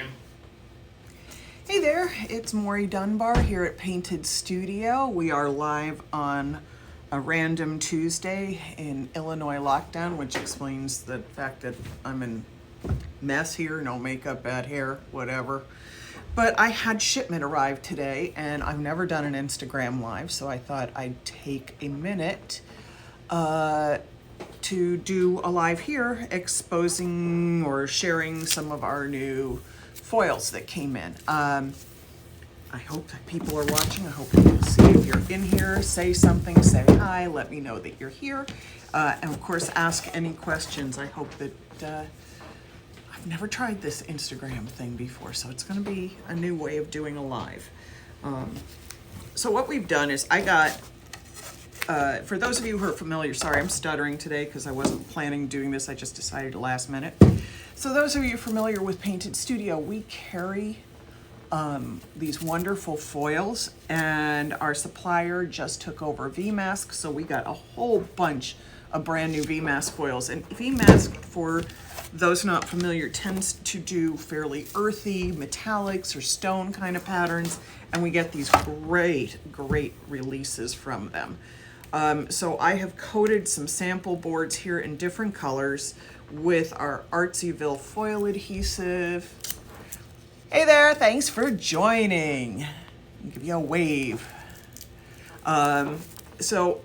begin? Hey there, it's Maury Dunbar here at Painted Studio. We are live on a random Tuesday in Illinois lockdown, which explains the fact that I'm in mess here, no makeup, bad hair, whatever. But I had shipment arrive today, and I've never done an Instagram live, so I thought I'd take a minute to do a live here exposing or sharing some of our new foils that came in. I hope that people are watching. I hope you can see. If you're in here, say something, say hi, let me know that you're here. And of course, ask any questions. I hope that, I've never tried this Instagram thing before, so it's gonna be a new way of doing a live. So what we've done is I got, for those of you who are familiar, sorry, I'm stuttering today because I wasn't planning doing this. I just decided last minute. So those of you familiar with Painted Studio, we carry these wonderful foils, and our supplier just took over VMask, so we got a whole bunch of brand new VMask foils. And VMask, for those not familiar, tends to do fairly earthy, metallics or stone kind of patterns, and we get these great releases from them. So I have coated some sample boards here in different colors with our Artsyville foil adhesive. Hey there, thanks for joining. I'll give you a wave. So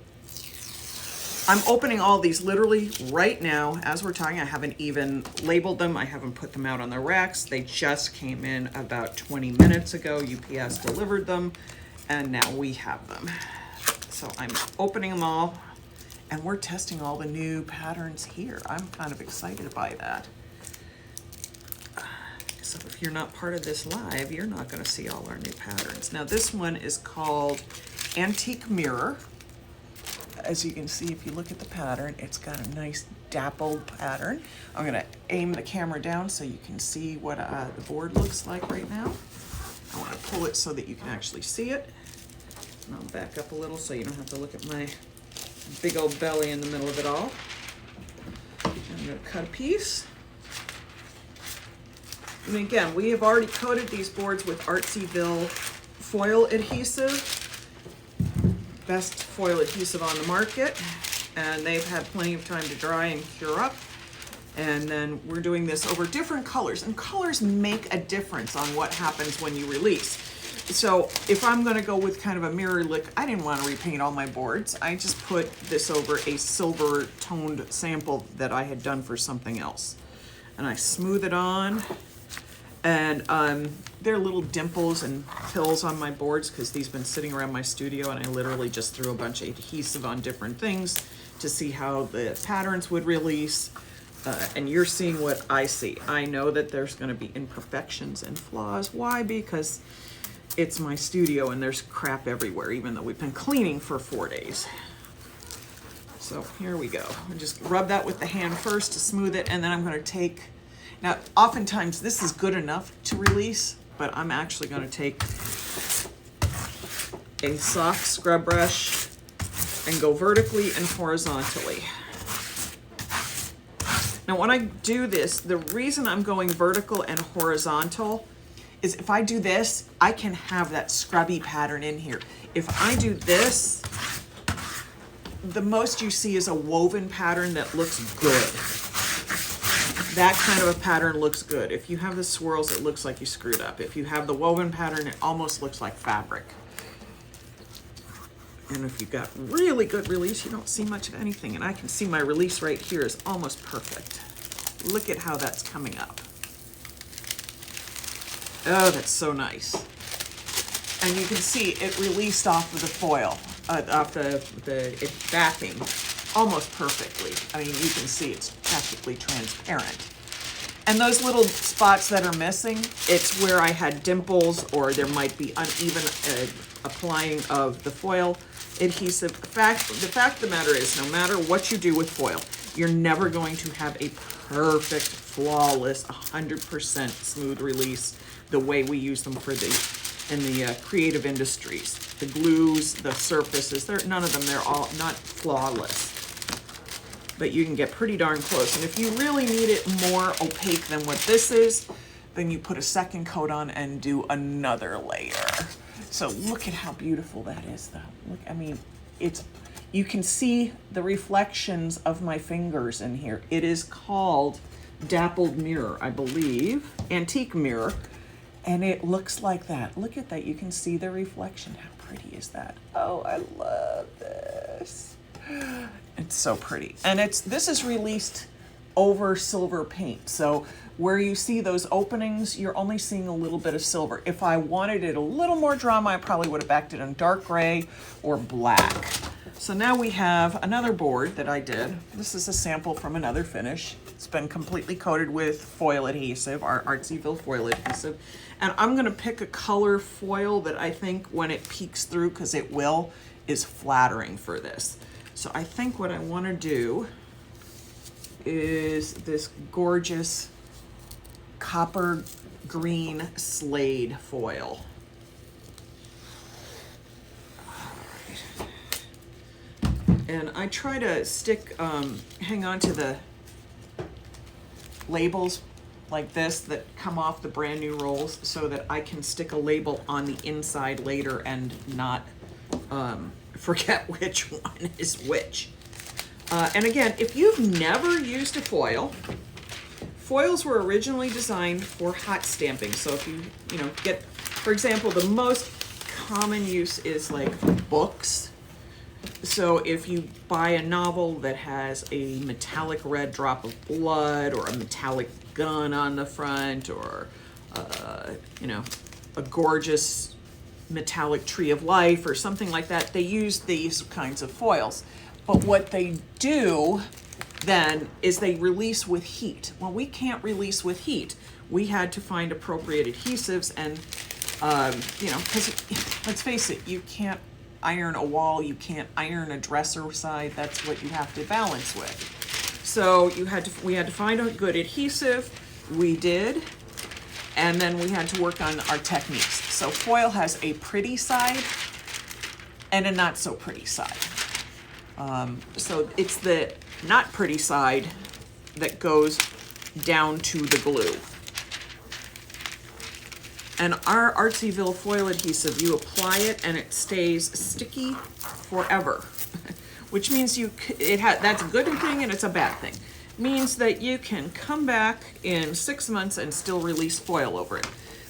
I'm opening all these literally right now as we're talking. I haven't even labeled them. I haven't put them out on the racks. They just came in about 20 minutes ago. UPS delivered them, and now we have them. So I'm opening them all, and we're testing all the new patterns here. I'm kind of excited by that. So if you're not part of this live, you're not going to see all our new patterns. Now this one is called Antique Mirror. As you can see, if you look at the pattern, it's got a nice dappled pattern. I'm going to aim the camera down so you can see what the board looks like right now. I want to pull it so that you can actually see it. And I'll back up a little so you don't have to look at my big old belly in the middle of it all. I'm going to cut a piece. And again, we have already coated these boards with Artsyville foil adhesive. Best foil adhesive on the market. And they've had plenty of time to dry and cure up. And then we're doing this over different colors. And colors make a difference on what happens when you release. So if I'm going to go with kind of a mirror look, I didn't want to repaint all my boards. I just put this over a silver toned sample that I had done for something else. And I smooth it on. And there are little dimples and pills on my boards because these have been sitting around my studio, and I literally just threw a bunch of adhesive on different things to see how the patterns would release. And you're seeing what I see. I know that there's going to be imperfections and flaws. Why? Because it's my studio and there's crap everywhere, even though we've been cleaning for 4 days. So here we go. I just rub that with the hand first to smooth it, and then I'm going to take, now oftentimes this is good enough to release, but I'm actually going to take a soft scrub brush and go vertically and horizontally. Now when I do this, the reason I'm going vertical and horizontal is if I do this, I can have that scrubby pattern in here. If I do this, the most you see is a woven pattern that looks good. That kind of a pattern looks good. If you have the swirls, it looks like you screwed up. If you have the woven pattern, it almost looks like fabric. And if you've got really good release, you don't see much of anything. And I can see my release right here is almost perfect. Look at how that's coming up. Oh, that's so nice. And you can see it released off of the foil, off the backing almost perfectly. I mean, you can see it's practically transparent. And those little spots that are missing, it's where I had dimples or there might be uneven applying of the foil adhesive. The fact of the matter is, no matter what you do with foil, you're never going to have a perfect, flawless, 100% smooth release the way we use them for in the creative industries. The glues, the surfaces, none of them, they're all not flawless. But you can get pretty darn close. And if you really need it more opaque than what this is, then you put a second coat on and do another layer. So look at how beautiful that is though. Look, I mean, you can see the reflections of my fingers in here. It is called Dappled Mirror, I believe, Antique Mirror, and it looks like that. Look at that, you can see the reflection. How pretty is that? Oh, I love this. It's so pretty. And this is released over silver paint. So where you see those openings, you're only seeing a little bit of silver. If I wanted it a little more drama, I probably would have backed it in dark gray or black. So now we have another board that I did. This is a sample from another finish. It's been completely coated with foil adhesive, our Artsyville foil adhesive. And I'm gonna pick a color foil that I think when it peeks through, because it will, is flattering for this. So I think what I wanna do is this gorgeous copper green Slade foil. And I try to hang on to the labels like this that come off the brand new rolls so that I can stick a label on the inside later and not forget which one is which. And again, if you've never used a foil, foils were originally designed for hot stamping. So if you get, for example, the most common use is like books. So if you buy a novel that has a metallic red drop of blood or a metallic gun on the front or, a gorgeous metallic tree of life or something like that, they use these kinds of foils. But what they do then is they release with heat. Well, we can't release with heat. We had to find appropriate adhesives and, because let's face it, you can't iron a wall, you can't iron a dresser side. That's what you have to balance with. So we had to find a good adhesive. We did, and then we had to work on our techniques. So foil has a pretty side and a not so pretty side. So it's the not pretty side that goes down to the glue. And our Artsyville foil adhesive, you apply it and it stays sticky forever, which means that's a good thing and it's a bad thing. It means that you can come back in 6 months and still release foil over it.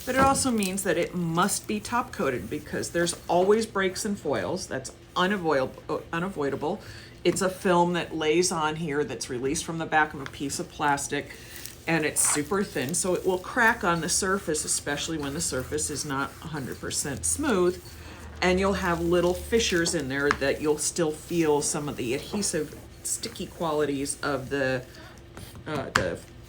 But it also means that it must be top coated because there's always breaks in foils. That's unavoidable. It's a film that lays on here that's released from the back of a piece of plastic, and it's super thin, so it will crack on the surface, especially when the surface is not 100% smooth, and you'll have little fissures in there that you'll still feel some of the adhesive sticky qualities of the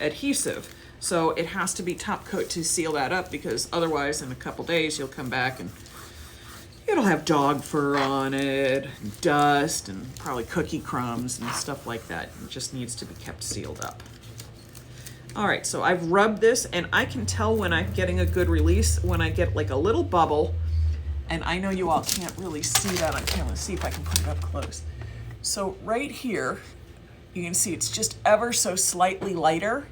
adhesive. So it has to be top coat to seal that up, because otherwise in a couple days you'll come back and it'll have dog fur on it, and dust, and probably cookie crumbs and stuff like that. It just needs to be kept sealed up. All right, so I've rubbed this, and I can tell when I'm getting a good release when I get like a little bubble, and I know you all can't really see that on camera. Let's see if I can put it up close. So right here, you can see it's just ever so slightly lighter.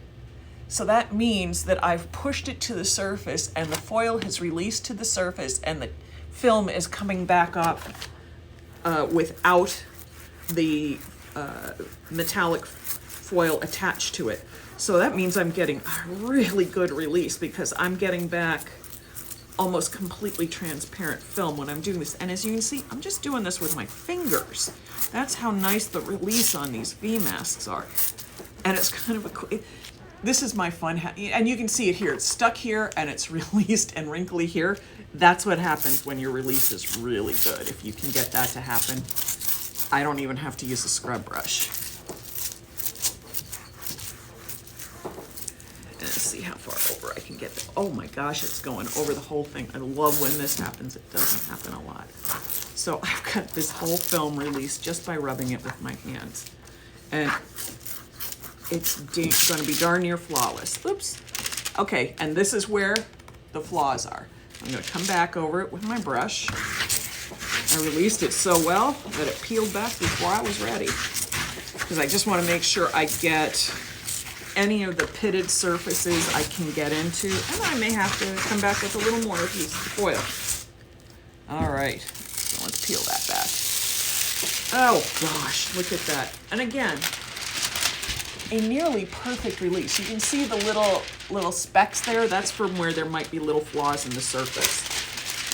So that means that I've pushed it to the surface and the foil has released to the surface and the film is coming back up without the metallic foil attached to it. So that means I'm getting a really good release because I'm getting back almost completely transparent film when I'm doing this. And as you can see, I'm just doing this with my fingers. That's how nice the release on these V masks are. And it's kind of this is my fun, and you can see it here. It's stuck here and it's released and wrinkly here. That's what happens when your release is really good. If you can get that to happen, I don't even have to use a scrub brush. And let's see how far over I can get there. Oh my gosh, it's going over the whole thing. I love when this happens. It doesn't happen a lot. So I've got this whole film released just by rubbing it with my hands. And it's going to be darn near flawless. Oops. Okay, and this is where the flaws are. I'm going to come back over it with my brush. I released it so well that it peeled back before I was ready. Because I just want to make sure I get any of the pitted surfaces I can get into, and I may have to come back with a little more piece of foil. All right, so let's peel that back. Oh gosh, look at that. And again, a nearly perfect release. You can see the little specks there. That's from where there might be little flaws in the surface.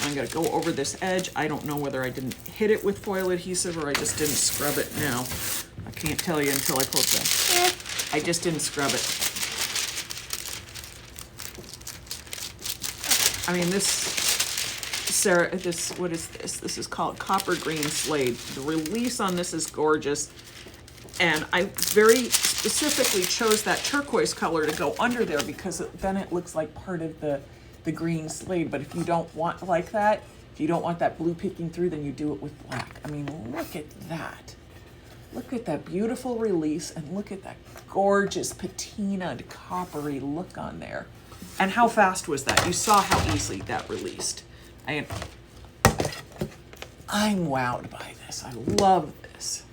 I'm gonna go over this edge. I don't know whether I didn't hit it with foil adhesive or I just didn't scrub it now. I can't tell you until I poke them. I just didn't scrub it. I mean, this, Sarah, what is this? This is called Copper Green Slade. The release on this is gorgeous. And I very specifically chose that turquoise color to go under there because then it looks like part of the green slade. But if you don't want like that, if you don't want that blue peeking through, then you do it with black. I mean, look at that. Look at that beautiful release and look at that gorgeous patinaed coppery look on there. And how fast was that? You saw how easily that released. I'm wowed by this. I love this.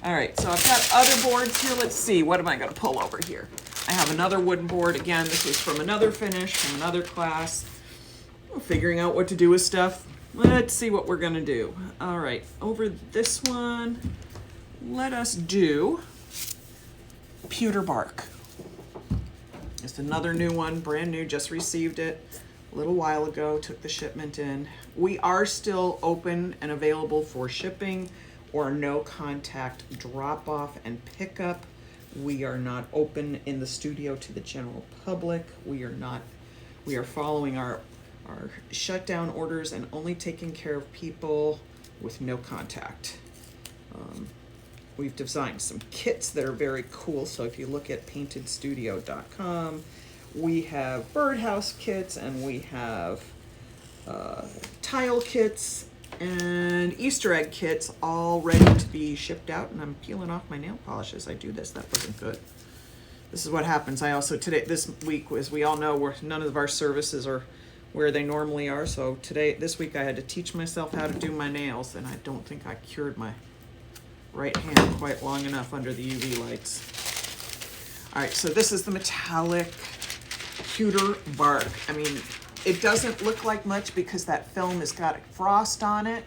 All right, so I've got other boards here. Let's see, what am I gonna pull over here? I have another wooden board. Again, this was from another finish, from another class. Figuring out what to do with stuff. Let's see what we're gonna do. All right, over this one, let us do pewter bark. Just another new one, brand new, just received it a little while ago, took the shipment in. We are still open and available for shipping or no contact drop off and pickup. We are not open in the studio to the general public. We are following our shutdown orders and only taking care of people with no contact. We've designed some kits that are very cool. So if you look at paintedstudio.com, we have birdhouse kits and we have tile kits and Easter egg kits all ready to be shipped out. And I'm peeling off my nail polish as I do this. That wasn't good. This is what happens. I also this week, as we all know, none of our services are where they normally are. So this week I had to teach myself how to do my nails, and I don't think I cured my right hand quite long enough under the UV lights. All right, so this is the metallic pewter bark. I mean, it doesn't look like much because that film has got frost on it,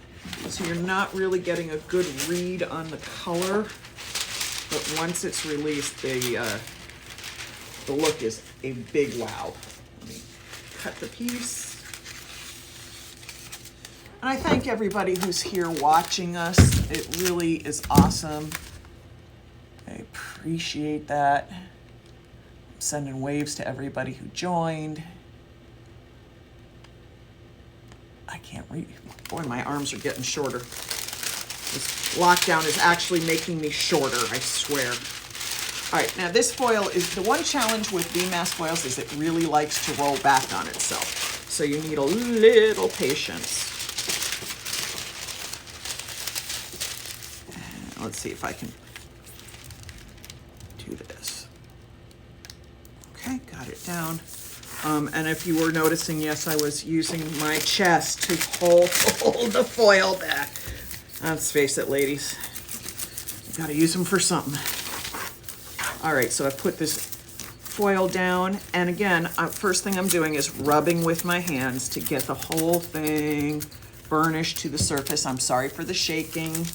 so you're not really getting a good read on the color. But once it's released, the look is a big wow. Let me cut the piece. And I thank everybody who's here watching us. It really is awesome. I appreciate that. I'm sending waves to everybody who joined. I can't read. Boy, my arms are getting shorter. This lockdown is actually making me shorter, I swear. All right, now this foil is, the one challenge with VMAS foils is it really likes to roll back on itself. So you need a little patience. Let's see if I can do this. Okay, got it down. And if you were noticing, yes, I was using my chest to hold the foil back. Let's face it, ladies. You gotta use them for something. All right, so I've put this foil down. And again, first thing I'm doing is rubbing with my hands to get the whole thing burnished to the surface. I'm sorry for the shaking.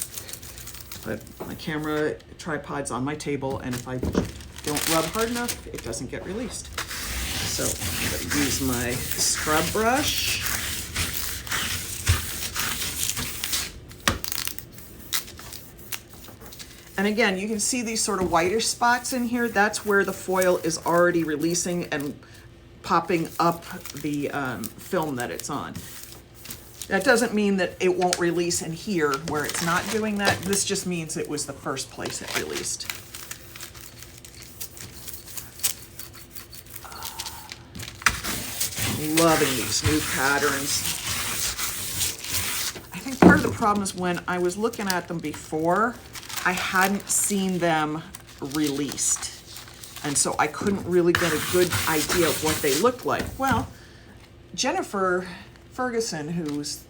But my camera tripod's on my table, and if I don't rub hard enough, it doesn't get released. So I'm going to use my scrub brush. And again, you can see these sort of whitish spots in here. That's where the foil is already releasing and popping up the film that it's on. That doesn't mean that it won't release in here where it's not doing that. This just means it was the first place it released. Loving these new patterns. I think part of the problem is when I was looking at them before, I hadn't seen them released. And so I couldn't really get a good idea of what they looked like. Well, Jennifer Ferguson, who's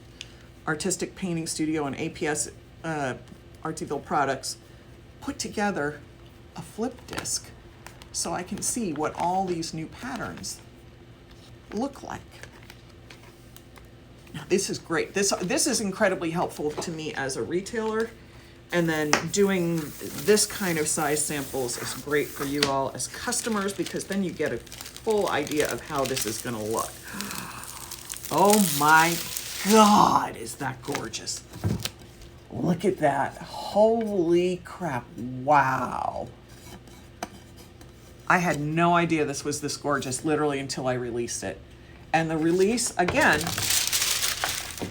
Artistic Painting Studio and APS Artiville Products, put together a flip disc. so I can see what all these new patterns look like. Now, this is great. This is incredibly helpful to me as a retailer. And then doing this kind of size samples is great for you all as customers, because then you get a full idea of how this is gonna look. Oh my God, is that gorgeous. Look at that, holy crap, wow. I had no idea this was this gorgeous, literally, until I released it. And the release, again,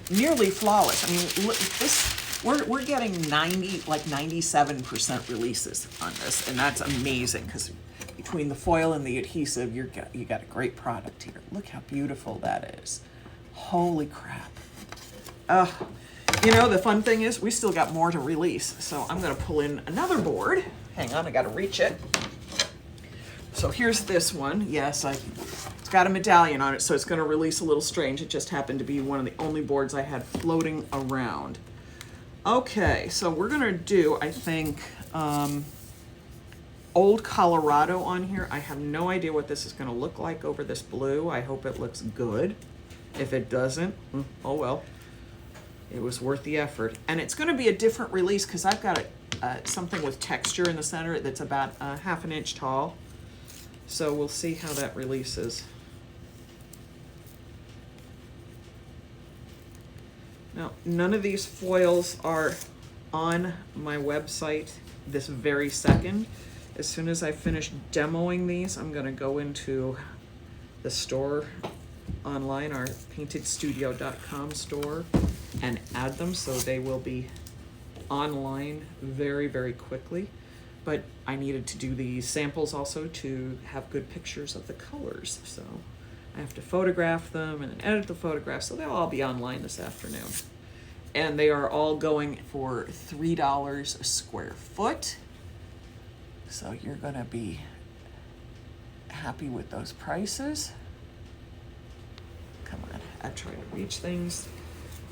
nearly flawless. I mean, look, this, we're getting 97% releases on this, and that's amazing, because between the foil and the adhesive, you got a great product here. Look how beautiful that is. Holy crap. You know, the fun thing is we still got more to release, so I'm gonna pull in another board. Hang on, I gotta reach it. So here's this one. Yes, it's got a medallion on it, so it's gonna release a little strange. It just happened to be one of the only boards I had floating around. Okay, so we're gonna do, I think, Old Colorado on here. I have no idea what this is gonna look like over this blue. I hope it looks good. If it doesn't, oh well. It was worth the effort. And it's gonna be a different release, because I've got something with texture in the center that's about half an inch tall. So we'll see how that releases. Now, none of these foils are on my website this very second. As soon as I finish demoing these, I'm gonna go into the store online, our paintedstudio.com store, and add them, so they will be online very, very quickly. But I needed to do the samples also to have good pictures of the colors. So I have to photograph them and then edit the photographs, so they'll all be online this afternoon. And they are all going for $3 a square foot. So you're gonna be happy with those prices. Come on, I try to reach things.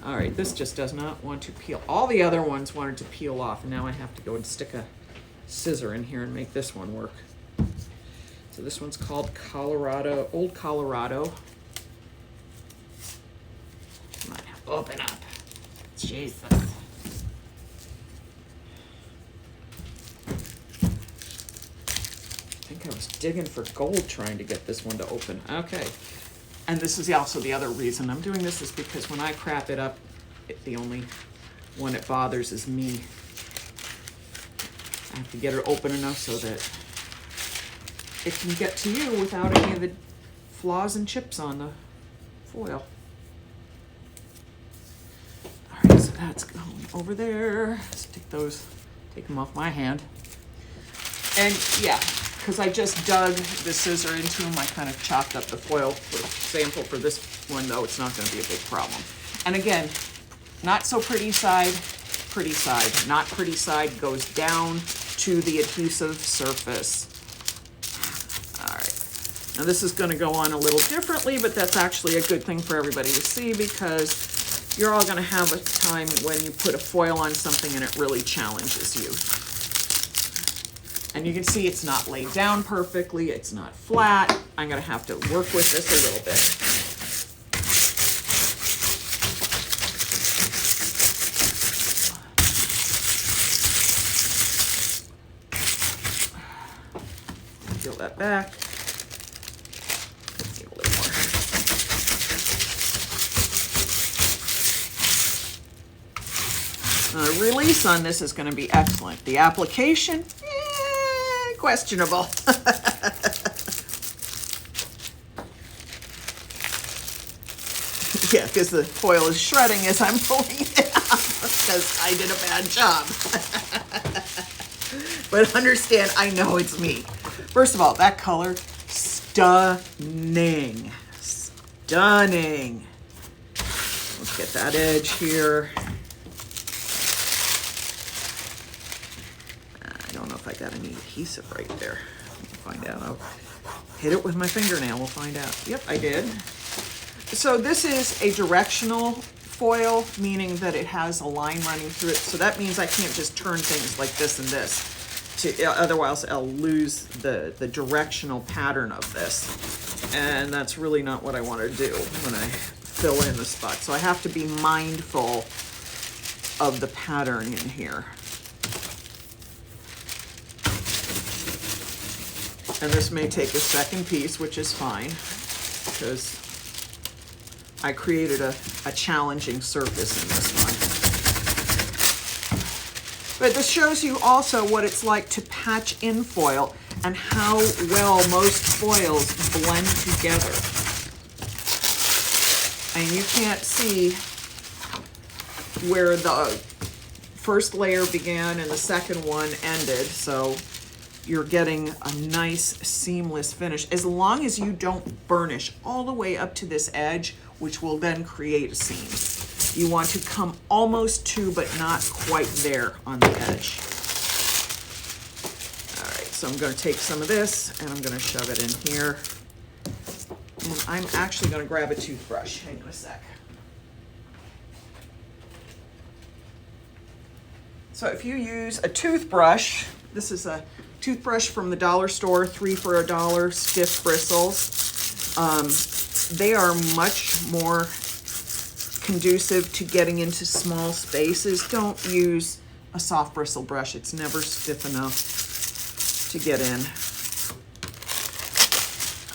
All right, this just does not want to peel. All the other ones wanted to peel off, and now I have to go and stick a scissor in here and make this one work. So this one's called Colorado, Old Colorado. Come on, open up. Jesus. I think I was digging for gold trying to get this one to open. Okay. And this is also the other reason I'm doing this, is because when I crap it up, the only one it bothers is me. I have to get it open enough so that it can get to you without any of the flaws and chips on the foil. All right, so that's going over there. Let's take them off my hand. And yeah, because I just dug the scissor into them, I kind of chopped up the foil sample for this one, though it's not going to be a big problem. And again, not so pretty side, pretty side. Not pretty side goes down to the adhesive surface. All right. Now this is going to go on a little differently, but that's actually a good thing for everybody to see, because you're all going to have a time when you put a foil on something and it really challenges you. And you can see it's not laid down perfectly, it's not flat. I'm gonna have to work with this a little bit. Peel that back. Get a little more. The release on this is gonna be excellent. The application, questionable. Yeah, because the foil is shredding as I'm pulling it out, because I did a bad job. But understand, I know it's me. First of all, that color, stunning. Stunning. Let's get that edge here. I don't know if I got any adhesive right there. We'll find out. I'll hit it with my fingernail. We'll find out. Yep, I did. So this is a directional foil, meaning that it has a line running through it. So that means I can't just turn things like this and this. otherwise I'll lose the directional pattern of this. And that's really not what I want to do when I fill in the spot. So I have to be mindful of the pattern in here. And this may take a second piece, which is fine, because I created a challenging surface in this one. But this shows you also what it's like to patch in foil and how well most foils blend together. And you can't see where the first layer began and the second one ended, so you're getting a nice seamless finish, as long as you don't burnish all the way up to this edge, which will then create a seam. You want to come almost to, but not quite there on the edge. All right, so I'm gonna take some of this and I'm gonna shove it in here. And I'm actually gonna grab a toothbrush. Hang on a sec. So if you use a toothbrush, this is a toothbrush from the dollar store, 3 for $1, stiff bristles. They are much more conducive to getting into small spaces. Don't use a soft bristle brush. It's never stiff enough to get in.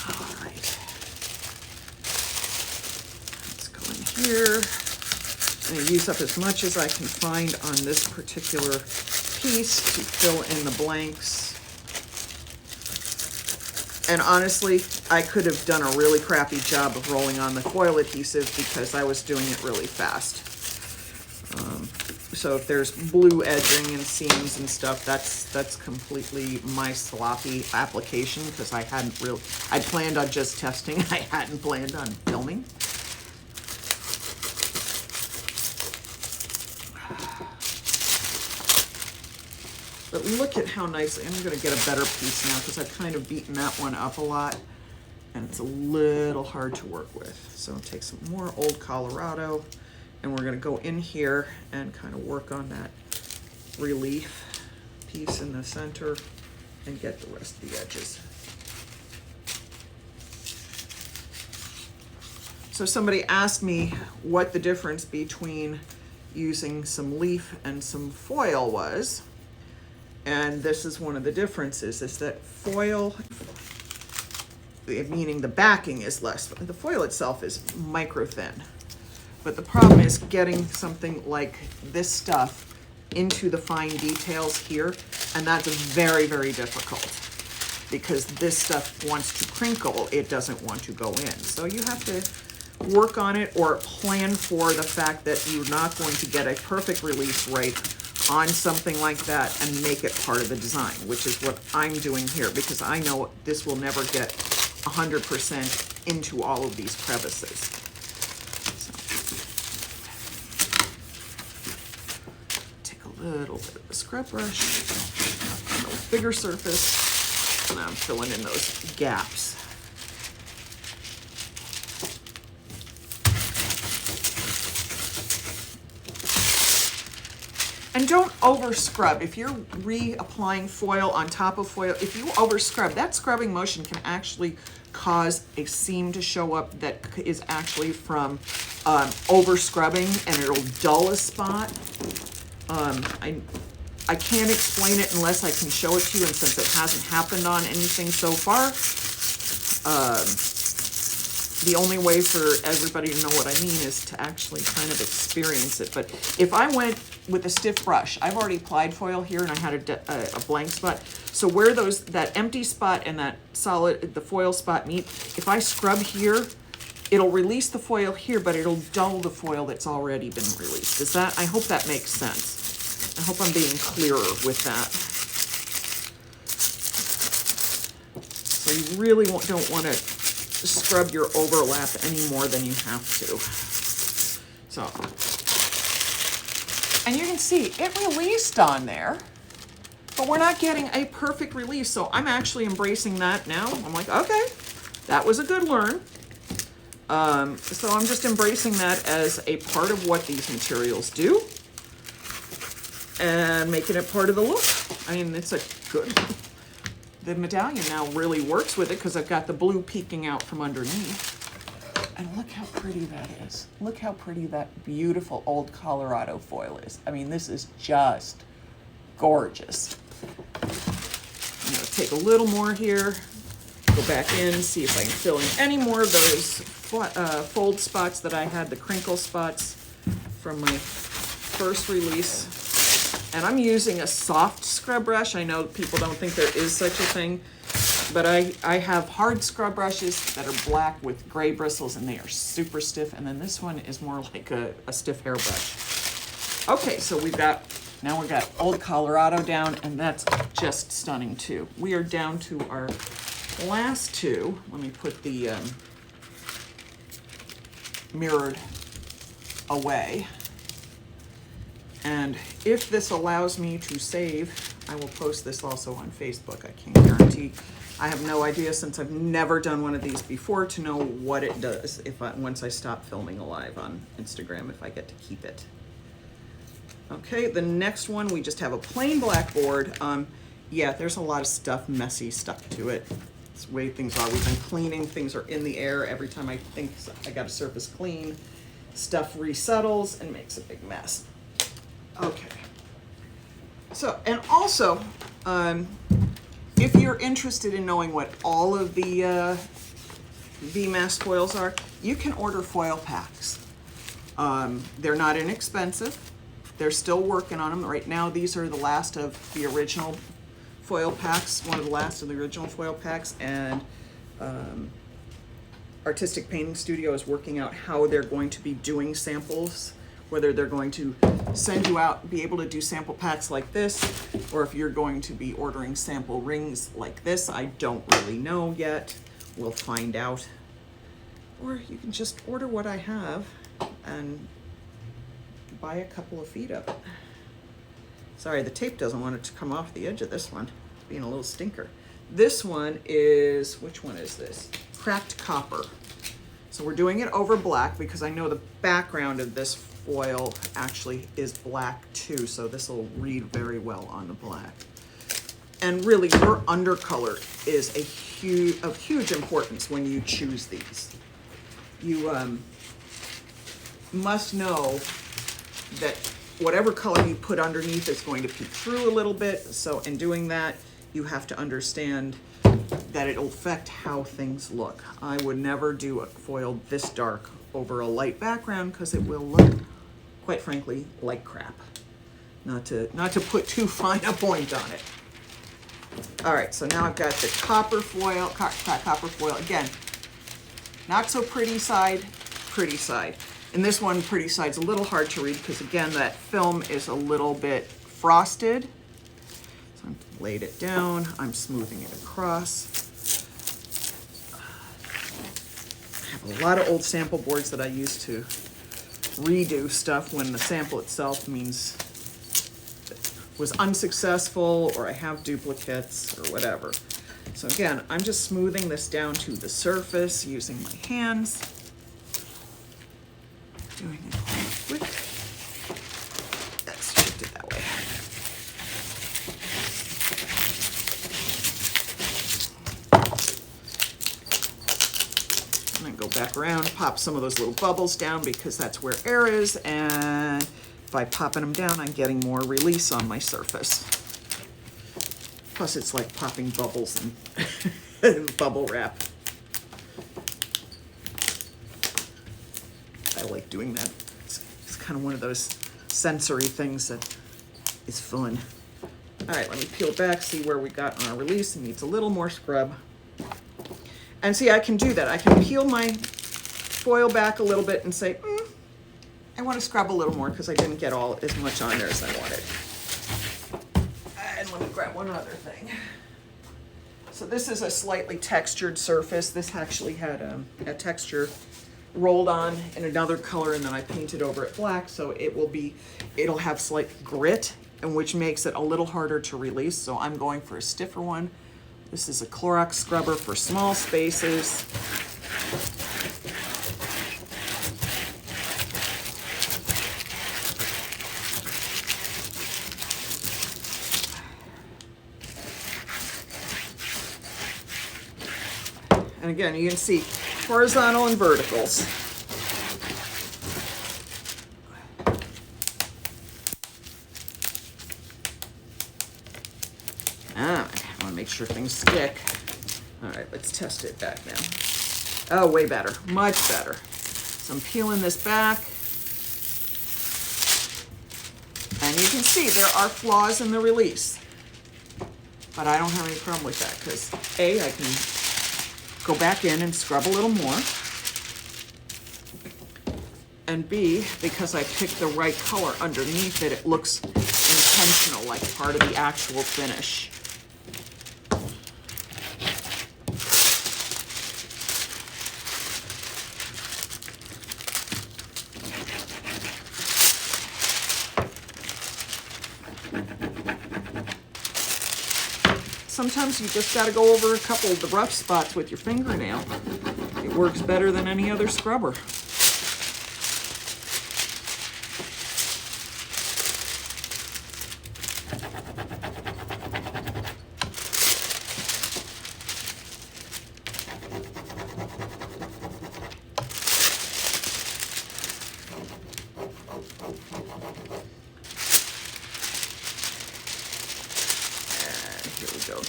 All right. Let's go in here. I'm going to use up as much as I can find on this particular piece to fill in the blanks. And honestly, I could have done a really crappy job of rolling on the foil adhesive because I was doing it really fast. So if there's blue edging and seams and stuff, that's completely my sloppy application, because I planned on just testing. I hadn't planned on filming. But look at how nicely, I'm gonna get a better piece now because I've kind of beaten that one up a lot and it's a little hard to work with. So I'll take some more Old Colorado and we're gonna go in here and kind of work on that relief piece in the center and get the rest of the edges. So somebody asked me what the difference between using some leaf and some foil was. And this is one of the differences, is that foil, meaning the backing is less, the foil itself is micro thin. But the problem is getting something like this stuff into the fine details here, and that's very, very difficult because this stuff wants to crinkle, it doesn't want to go in. So you have to work on it or plan for the fact that you're not going to get a perfect release rate on something like that and make it part of the design, which is what I'm doing here, because I know this will never get 100% into all of these crevices. So, take a little bit of the scrub brush, a little bigger surface, and I'm filling in those gaps. And don't over scrub. If you're reapplying foil on top of foil, if you over scrub, that scrubbing motion can actually cause a seam to show up that is actually from over scrubbing, and it'll dull a spot. I can't explain it unless I can show it to you, and since it hasn't happened on anything so far, the only way for everybody to know what I mean is to actually kind of experience it. But if I went with a stiff brush, I've already applied foil here and I had a blank spot. So where that empty spot and that the foil spot meet, if I scrub here, it'll release the foil here, but it'll dull the foil that's already been released. I hope that makes sense. I hope I'm being clearer with that. So you really don't want to scrub your overlap any more than you have to. So, and you can see it released on there, but we're not getting a perfect release. So I'm actually embracing that now. I'm like, okay, that was a good learn. So I'm just embracing that as a part of what these materials do. and making it part of the look. I mean, it's a good, the medallion now really works with it because I've got the blue peeking out from underneath. And look how pretty that is. Look how pretty that beautiful old Colorado foil is. I mean, this is just gorgeous. I'm gonna take a little more here, go back in, see if I can fill in any more of those fold spots that I had, the crinkle spots from my first release. And I'm using a soft scrub brush. I know people don't think there is such a thing, but I have hard scrub brushes that are black with gray bristles and they are super stiff. And then this one is more like a stiff hairbrush. Okay, so now we've got Old Colorado down, and that's just stunning too. We are down to our last two. Let me put the mirrored away. And if this allows me to save, I will post this also on Facebook. I can't guarantee. I have no idea, since I've never done one of these before, to know what it does once I stop filming live on Instagram, if I get to keep it. Okay, the next one, we just have a plain black board. Yeah, there's a lot of stuff messy stuck to it. It's the way things are. We've been cleaning, things are in the air. Every time I think I got a surface clean, stuff resettles and makes a big mess. Okay. So, and also, if you're interested in knowing what all of the VMAS foils are, you can order foil packs. They're not inexpensive. They're still working on them. Right now, these are the last of the original foil packs, one of the last of the original foil packs, and Artistic Painting Studio is working out how they're going to be doing samples, whether they're going to send you out, be able to do sample packs like this, or if you're going to be ordering sample rings like this. I don't really know yet. We'll find out. Or you can just order what I have and buy a couple of feet of it. Sorry, the tape doesn't want it to come off the edge of this one. It's being a little stinker. This one is, which one is this? Cracked Copper. So we're doing it over black because I know the background of this foil actually is black too, so this will read very well on the black. And really, your undercolor is of huge importance when you choose these. You must know that whatever color you put underneath is going to peek through a little bit. So in doing that, you have to understand that it'll affect how things look. I would never do a foil this dark over a light background because it will look, quite frankly, like crap. Not to put too fine a point on it. All right, so now I've got the copper foil, cracked copper foil. Again, not so pretty side, pretty side. And this one, pretty side's a little hard to read because, again, that film is a little bit frosted. So I've laid it down, I'm smoothing it across. I have a lot of old sample boards that I use to redo stuff when the sample itself means was unsuccessful, or I have duplicates or whatever. So again, I'm just smoothing this down to the surface using my hands. Doing it quick. Let's shift it that way. And then go back around, pop some of those little bubbles down because that's where air is, and by popping them down, I'm getting more release on my surface. Plus, it's like popping bubbles and bubble wrap. I like doing that. It's kind of one of those sensory things that is fun. All right, let me peel back, see where we got on our release. It needs a little more scrub. And see, I can do that. I can peel my foil back a little bit and say, I want to scrub a little more because I didn't get as much on there as I wanted. And let me grab one other thing. So this is a slightly textured surface. This actually had a texture rolled on in another color, and then I painted over it black, so it'll have slight grit, and which makes it a little harder to release. So I'm going for a stiffer one. This is a Clorox scrubber for small spaces. And again, you can see horizontal and verticals. I want to make sure things stick. All right, let's test it back now. Oh, way better, much better. So I'm peeling this back. And you can see there are flaws in the release. But I don't have any problem with that because A, I can go back in and scrub a little more. And B, because I picked the right color underneath it, it looks intentional, like part of the actual finish. Sometimes you just got to go over a couple of the rough spots with your fingernail. It works better than any other scrubber.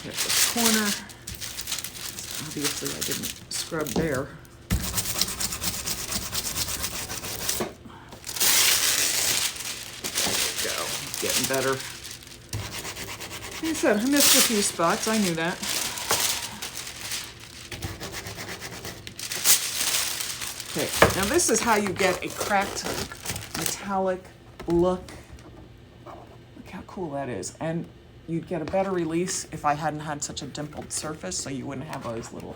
Hit this corner. Obviously I didn't scrub there. There we go. Getting better. Like I said, I missed a few spots. I knew that. Okay, now this is how you get a cracked metallic look. Look how cool that is. And you'd get a better release if I hadn't had such a dimpled surface, so you wouldn't have those little,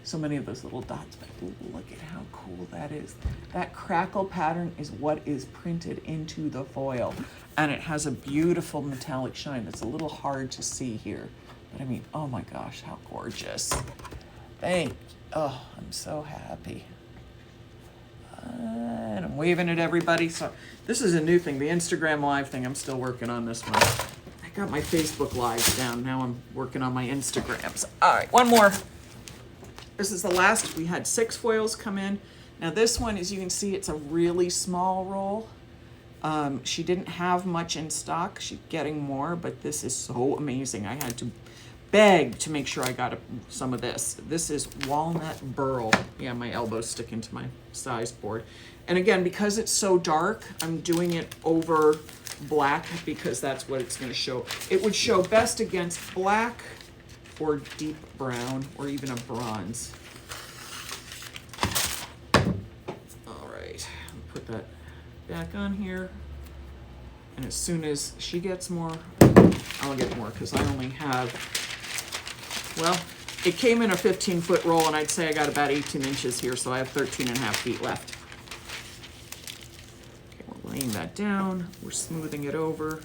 so many of those little dots. But look at how cool that is. That crackle pattern is what is printed into the foil, and it has a beautiful metallic shine that's a little hard to see here. But I mean, oh my gosh, how gorgeous. Oh, I'm so happy. And I'm waving at everybody. So this is a new thing, the Instagram Live thing. I'm still working on this one. I got my Facebook Lives down. Now I'm working on my Instagrams. All right, one more. This is the last. We had 6 foils come in. Now this one, as you can see, it's a really small roll. She didn't have much in stock. She's getting more, but this is so amazing. I had to beg to make sure I got some of this. This is walnut burl. Yeah, my elbow's sticking to my size board. And again, because it's so dark, I'm doing it over black because that's what it's going to show. It would show best against black or deep brown or even a bronze. All right, put that back on here. And as soon as she gets more, I'll get more because I only have, well, it came in a 15-foot roll and I'd say I got about 18 inches here, so I have 13 and a half feet left. Laying that down, we're smoothing it over.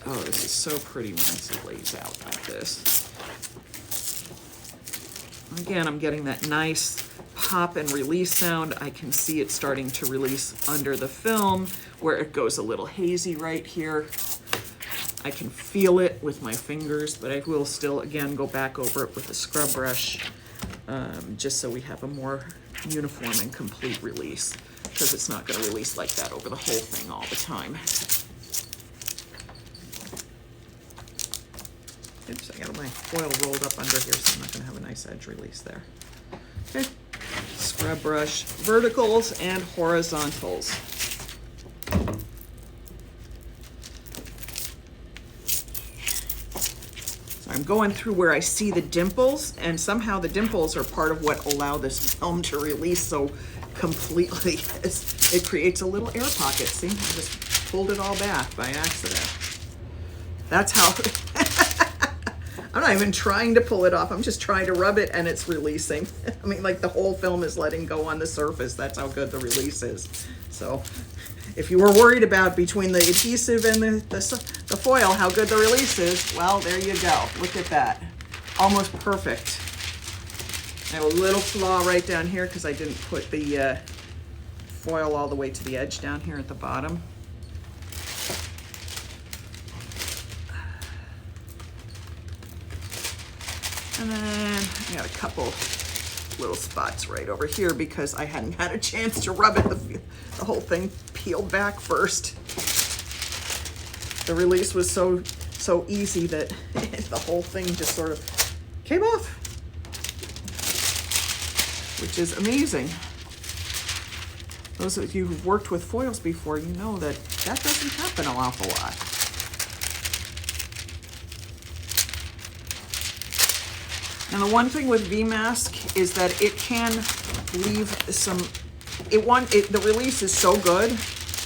Oh, this is so pretty once it lays out like this. Again, I'm getting that nice pop and release sound. I can see it starting to release under the film where it goes a little hazy right here. I can feel it with my fingers, but I will still, again, go back over it with a scrub brush. Just so we have a more uniform and complete release, because it's not going to release like that over the whole thing all the time. Oops, I got my foil rolled up under here, so I'm not going to have a nice edge release there. Okay, scrub brush, verticals and horizontals. I'm going through where I see the dimples, and somehow the dimples are part of what allow this film to release so completely. It creates a little air pocket. See, I just pulled it all back by accident. That's how, I'm not even trying to pull it off. I'm just trying to rub it and it's releasing. I mean, like the whole film is letting go on the surface. That's how good the release is. So if you were worried about between the adhesive and the foil, how good the release is, well, there you go. Look at that. Almost perfect. I have a little flaw right down here because I didn't put the foil all the way to the edge down here at the bottom. And then I got a couple little spots right over here because I hadn't had a chance to rub it. The whole thing peeled back first. The release was so easy that the whole thing just sort of came off, which is amazing. Those of you who've worked with foils before, you know that that doesn't happen an awful lot. And the one thing with V-Mask is that it can leave some, the release is so good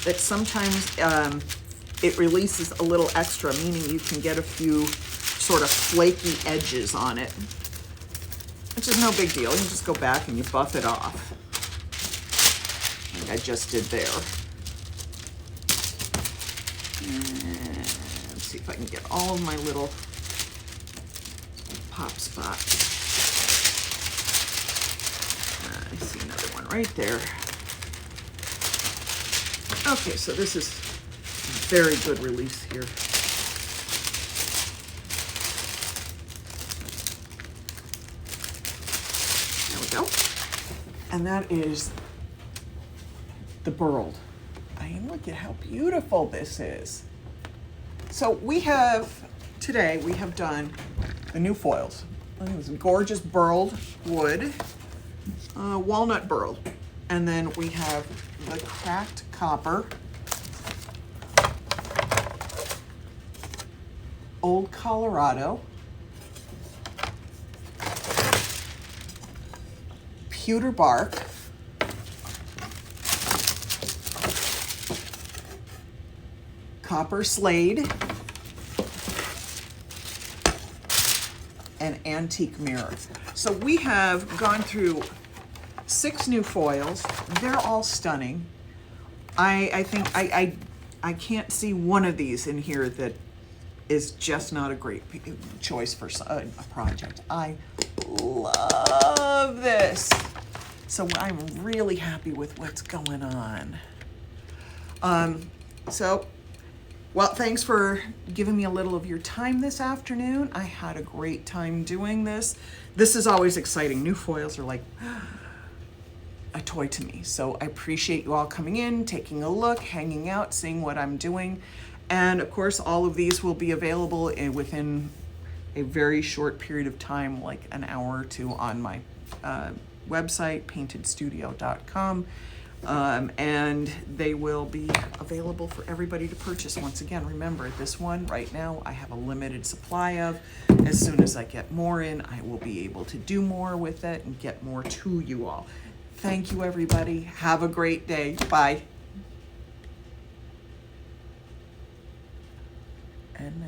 that sometimes it releases a little extra, meaning you can get a few sort of flaky edges on it, which is no big deal. You just go back and you buff it off, like I just did there. And let's see if I can get all of my little pop spots. I see another one right there. Okay, so this is very good release here. There we go. And that is the burled. I mean, look at how beautiful this is. So today we have done the new foils. Look at this gorgeous burled wood, walnut burled. And then we have the cracked copper, Old Colorado, pewter bark, copper slade, and antique mirror. So we have gone through 6 new foils. They're all stunning. I think I can't see one of these in here that is just not a great choice for a project. I love this. So I'm really happy with what's going on. Well, thanks for giving me a little of your time this afternoon. I had a great time doing this. This is always exciting. New foils are like a toy to me. So I appreciate you all coming in, taking a look, hanging out, seeing what I'm doing. And of course, all of these will be available within a very short period of time, like an hour or two on my website, paintedstudio.com. And they will be available for everybody to purchase. Once again, remember, this one right now I have a limited supply of. As soon as I get more in, I will be able to do more with it and get more to you all. Thank you, everybody. Have a great day. Bye. And